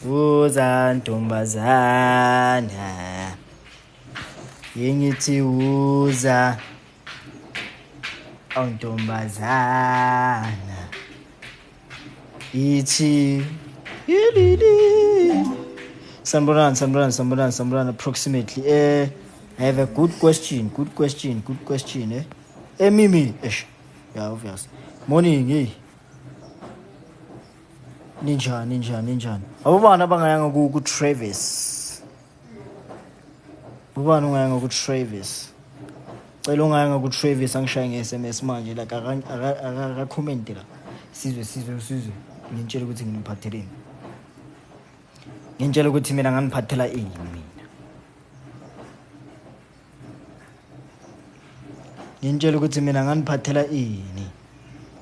Uza ntombazana yengithi uza awuntombazana ithi Sanibonani approximately I have a good question Mimi yeah obvious morning hey ninjani abobani abangayanga ku Travis ubani ungayanga ku Travis cela ungayanga ku Travis angishaye nge-SMS manje like aka comment la sizwe ngintshela ukuthi nginiphatheleni ngintshela ukuthi mina nganiphathela ini mina ngintshela ukuthi mina nganiphathela ini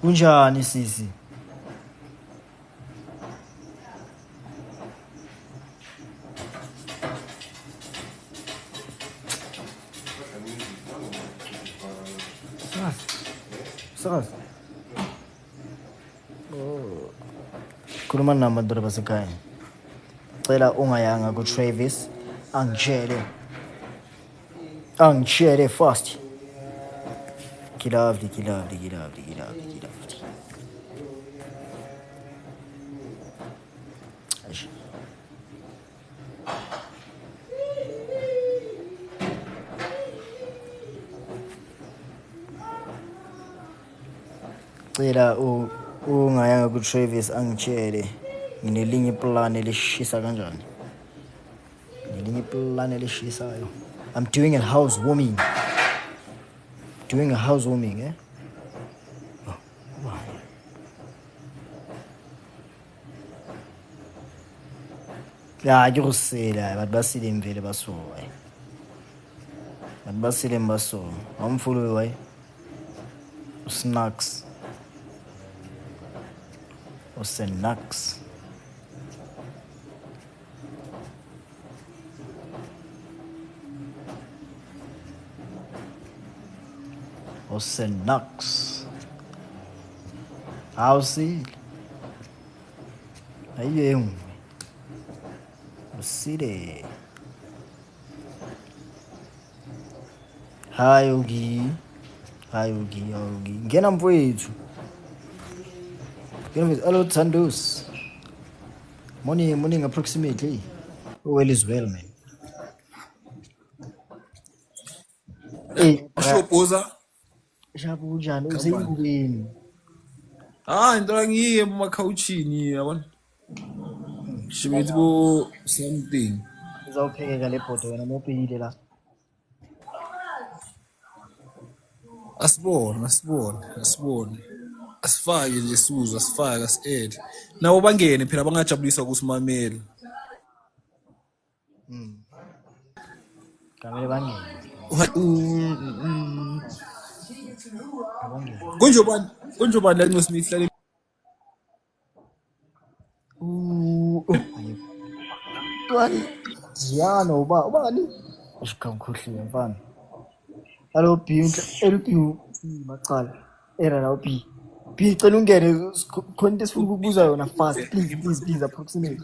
kunjani sisi Sas. Oh. Khuluma namadodana basekhaya. Cela ungayanga ku Travis angitshele fast. Kilavdi. Eish. Cela ungayanga ku Travis angitshele nginelinye plan elishisa kanjani ngelinye plan elishisayo I'm doing a housewarming eh oh, wow. Ya ke go sela batho ba sileng vele ba so batho ba sileng ba so amfulo why snacks Osenux. Ausile. Ayeng. Usile. Hayogi. Ngena mfowethu. Hello Tsandos. Morning approximately. Well is well man. Hey, Ushopoza? shabu unjani useyingubeni? Into ngiye emakhawuchini yabona. Shimethi bo something. Uzawuphekeka le bhodo wena mopeyile la. Asibone. Asifake nje sizwe, asifake asi-add. Nabo bangene phela bangajabuliswa kusimamela. Kamele bangene. Konjobani la Ncosmith la Twani. Ziyana ubani? Usikamkhohliwe mfana. Hello B LP macala. Era la B. B cela ungene khona sifuna ukubuza yona fast please approximate.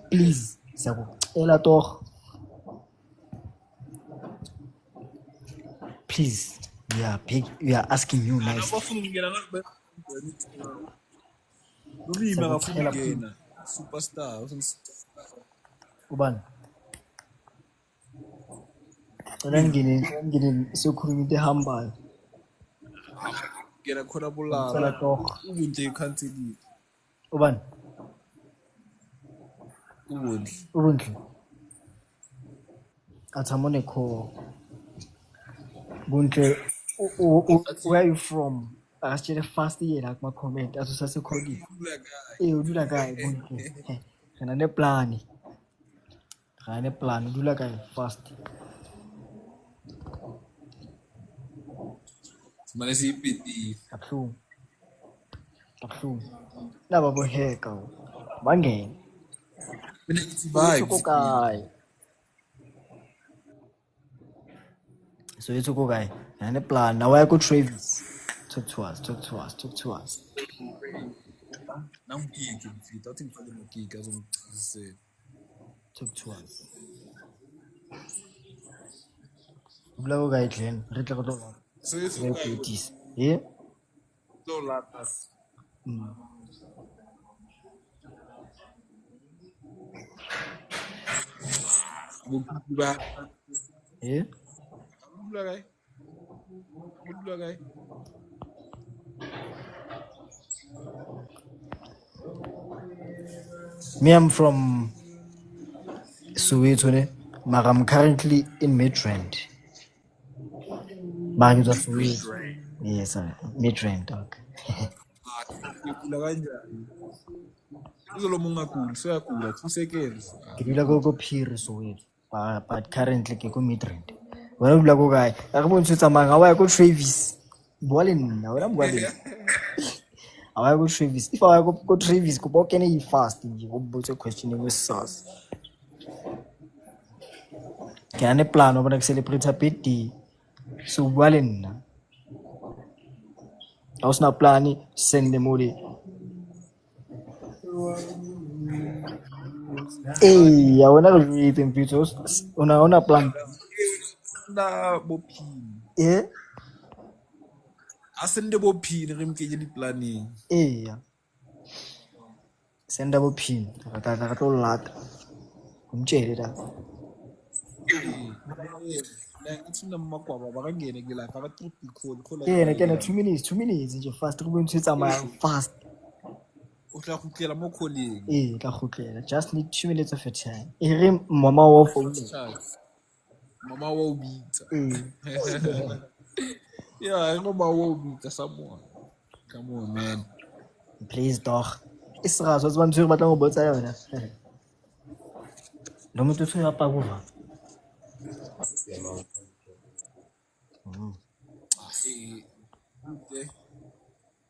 Please siyakucela toch. Please, we are asking you nicely. abafuna ukungena ngabe. Nomima ngafuna ukungena. Superstar. Ubani? Ngine sokhuluma into ehambayo. Ngena khona Cela bulala. toch. Ubunje ikhanseli. Ubani? Ubundle. Athamone kho. Buntle, where are you from? Asitshele fast yena kuma comment asusasekhonile. Udula kae Buntle? Ngena neplan udula kae fast. Simane siyipiti. Kabuhlungu. Laba boheka bangene. Mina ngithi vibes. So it's okay. And plan. Now I go Travis. Talk to us. Nangigigi mfita athi ngifake nogigi azongicizisela. Talk to us. Bula ka Glen, re tla go tlo. So it's Re putis. Yeah. so latas. Buka Yeah. guy. Buka guy. Me, I'm from Soweto, but I'm currently in Midrand. But it's Soweto. Yes, sir. Midrand, dog. Ngikula kanjani? Uzolomo ungaguli seyagula 2 seconds. Ke dula go Phiri Soweto, but currently ke go Midrand. Wena o dula ko kae? A re bontse tsamaya ga wa ya ko Travis. Bua le nna, wena bua le nna. A wa ya ko Travis. If I go Travis, ko bo kene fast nje go botse question e sas. Ke ane plan o bona ke celebrate birthday. So bua le nna. I was not planning send them all. Hey, I wanna read in pictures. Una plan. Na bophini. Yeah. Asende bophini re mkenye di planning. Yeah. Send up a pin. I got all lot. Umtshele la. Ngathi namakwaba bakangene ke lapha aka triple call. Yeah, ke na 2 minutes nje fast go bontse tsamaya fast. O tla khutlela mo calling. Tla khutlela. Just need 2 minutes of your time. E re mama wa phone. Mama wa o bitsa. Yeah, I know mama wa o bitsa someone. Come on man. Please dog. Isra so tswa ntse re batla go botsa yona. Lo motho se ya pa go va.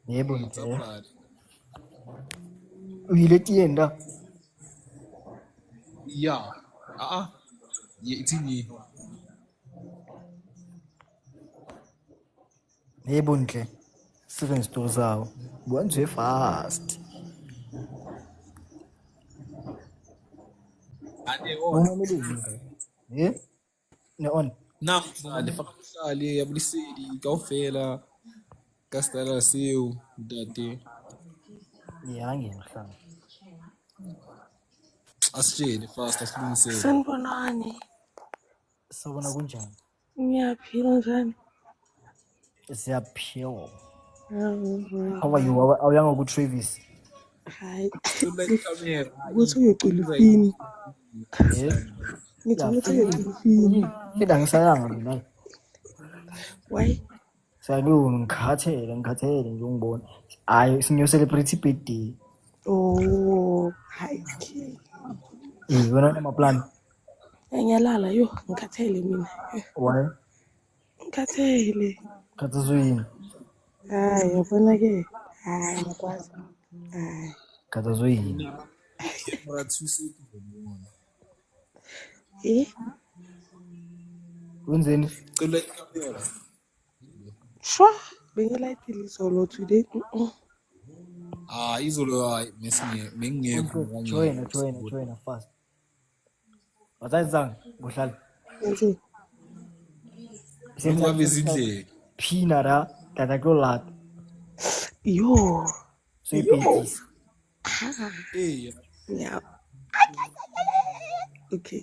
Yebo nje. O ile tienda. Yeah. Yeah, it's in me. Yebo nje. Seven stores zawo. Bua nje fast. Ane on. Yeah. Ne on. Namhlanje fakuhlale yabuliseli kaofela kastala seo ntate. Yeah, ngihlanga. Asitshele fast asilungisele. Sanibonani. Sawubona kunjani? Ngiyaphila njani? Siyaphila. How are you? Awuyanga ku Travis? Hayi. Cula ikamera. Ukuthi uyocula ifini. Yeah. Ngithi ukuthi uyocula ifini. Fida ngisayanga mina. Why? Salu ngikhathele nje ungibona. Hayi sinyo celebrate birthday. Oh, hayi. Wena una plan? Ngiyalala yo, ngikhathele mina. Why? Ngikhathele. Khathazweni. Hayi, yabona ke. Hayi, ngikwazi. Hayi. Khathazweni. Mara 2 seconds. Wenzeni? Cula ikamera. Shwa, bengilayithile solo today. Izolo hayi mengingekho kanye. Join fast. Wazayizanga ngohlala. Yenze. Ngoba izindlela. Phina ra tata ko lat. Yo. So ipetis. Yeah. Okay.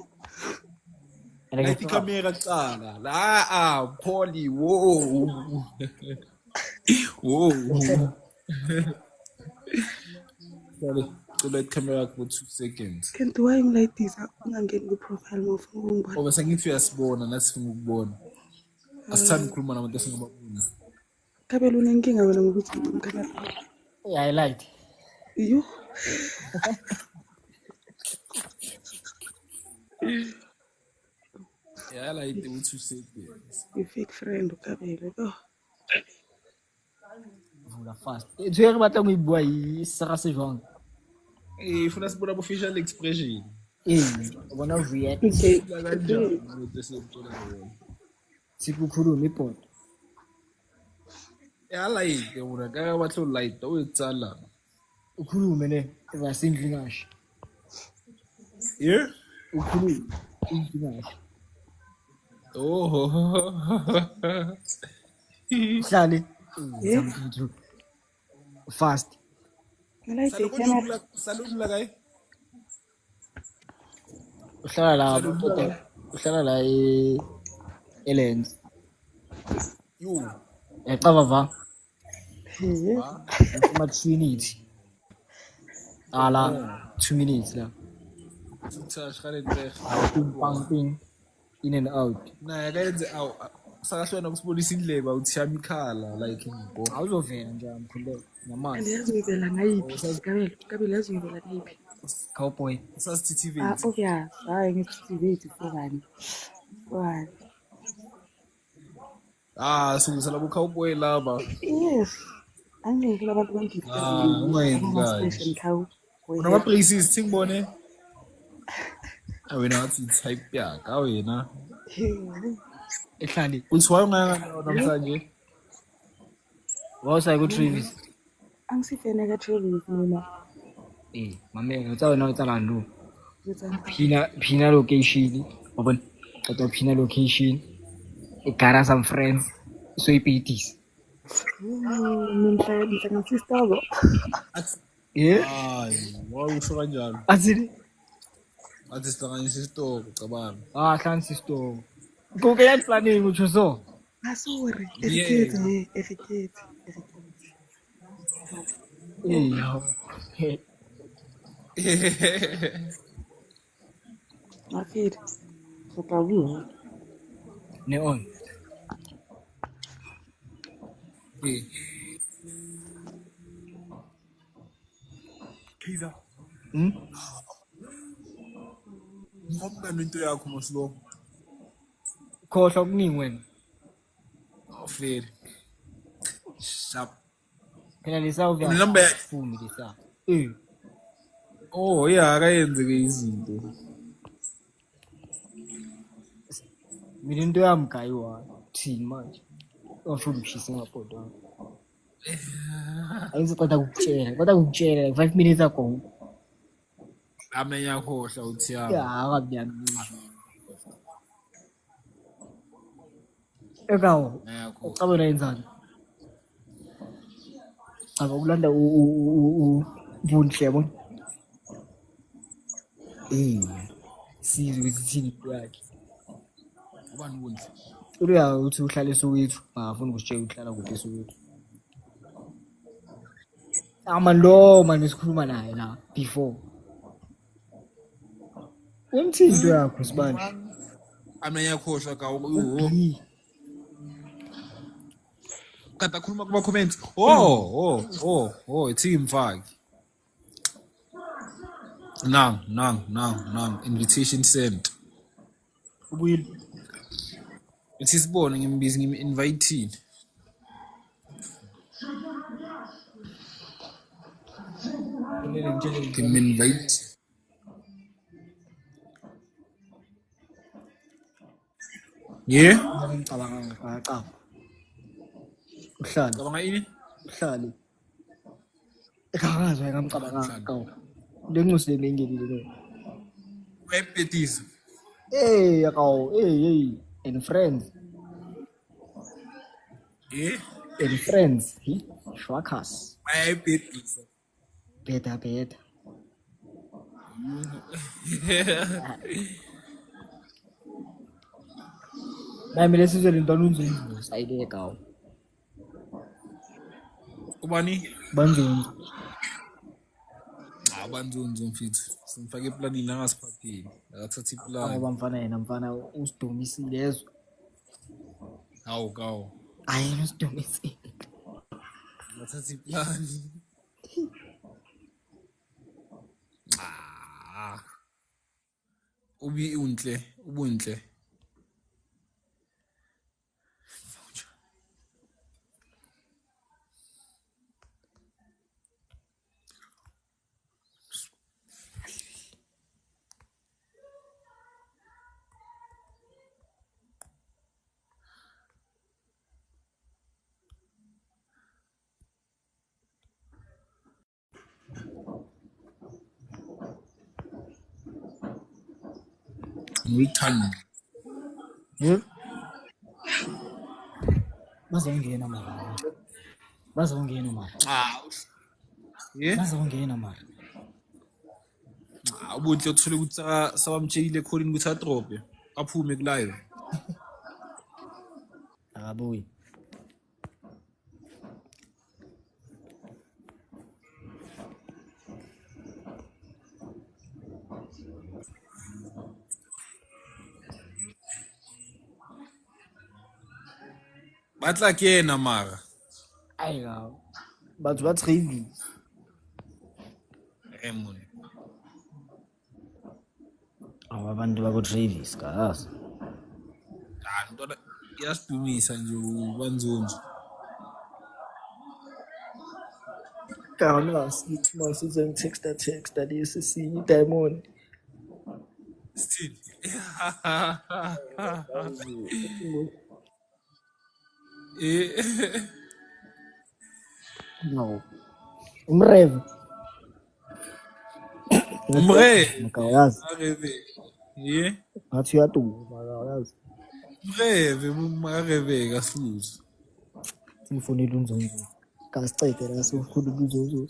Like ikamera kuqala. La Polly whoa. Whoa. Sorry. Cula ikamera for 2 seconds. Can't do I'm like this. Ungangeni ku-profile mo ufuna ukungibona. Ngoba sengithi uyasibona nathi sifuna ukubona. Asithandi ukukhuluma nabantu esingababoni. Kabela unenkinga wena ngokuthi umkhamera. I light. Yo. Yeah, like the 2 seconds. You fake friend ukabela. Oh. Vula fast. Tu re batla go ibua I sera se jwang. Funa sibona bo facial expression. Bona react. Okay. Sikukhuluma ipoto. Yeah, like una ka batlo light o etsala. ukhulume ne vasindli ngasho Yeah? ukhulume indli ngasho Oh. uhlale Eh? something to fast Ngalaite camera. Saludla kay. uhlala la Saludla. uhlala la eLens You. yacaba va Eh. ufuma 2 minutes ala 2 minutes la Touch kale ntseg. ping pang ping in and out Na akayenze aw sakahlona kusibonisa indleba uthiyama ikhala like ngo. awuzovela nje amkhuleko namanzi Andiyazi ngivela ngayiphi. Kabili yazi ngivela ngayiphi. cowboy Sasithithivate. Obvious. Hayi ngisithivate fobani. Fobani. Sungisa labo cowboy laba. Yes. Angeke abantu bangifike. Ungayenzi kanje. Station cow. Unama places singibone. Awena athi type yakhe awena. ehlali Uthi why ungaka namhlanje? wawusayi ku-Travis Angisifene ka Travis mina. mamela utsa wena o tsala lo Ngizana. phina location wabona qeda phina location igara some friends so ipitisa Mina ngisistabo. Hayi, wawusho kanjalo. athini Athi sihlanganisa isitoko cabanga. hlanganisa isitoko kuke yaniplanning utsho so Sorry. Yeah. Efikete. yaw Mafiri. Sokabuha. ne-on Eh. Kiza. Ngomngani into yakho moslo. khohlwa okuningi wena Fair. Sharp. phela lesawuvya Unenumber? funi lesa Oh, yeah, akayenzeke izinto. mina into yami gayiwa thini manje wafuna ukushisa ngaphodo wami ayizoceda kukutshela like 5 minutes ago Amenya khohla uthi yami. akabuyancisha ekawo Ayakho. ucabona yenzani aba ukulanda ubunhle yabo sizwe ukuthi thini into yakhe Ubani ubunhle? uya uthi uhlala eSoweto angafuni ukusitshela uhlala kuphi eSoweto amalo manje sikhuluma naye la before umthinto yakho sibanje Amenya khohla ka uyo. Kata khuluma kuma comments. Oh, ithi imfaki. Nang invitation sent. ubuyile Ithi sibone ngimbizi ngimi-inviteile. ngilele ngitshele Ngim-invite. Yeah? ngicabanga ngaqaba uhlale Cabanga ini? uhlale ekangazwa ngamcabanga kawo lenxusi lemengelile lo Webetiza. akawo and friends Yeah? and friends shwakas Webetiza. better nami lesizwe lentwana unzunzu sayileka kawo Ubani? banzunzu Banzunzu mfethu. Simfake eplanini angasiphatheli. Akathatha iplani. ngoba mfana yena mfana usidomisile ezwe Kawo. ayena usidomisile Akathatha iplani. Ubuntle. uyithanda. Yebo. Bazongena mara. Bazongena mara. Yeah. Bazongena mara. Ubunhle uthole ukuthi sabamtshekile ekhonini ukuthi adrope aphume ku-live. Akabuyi. Batla kuyena mara. Hayi la. Batho ba Travis. Raymond. Abantu bako Travis kazi. Ntwana iyasidumisa nje ubanzonzo. Kana sithi masize ngitexta lesi sinye Diamond. Still. No. Umreve. Makayazi. Areve. Yeah. Ngathi uyadu makayazi. Mreve makareve kasihluzi. Sifonela unzonzo. Kasicede la sokhulu kuzozo.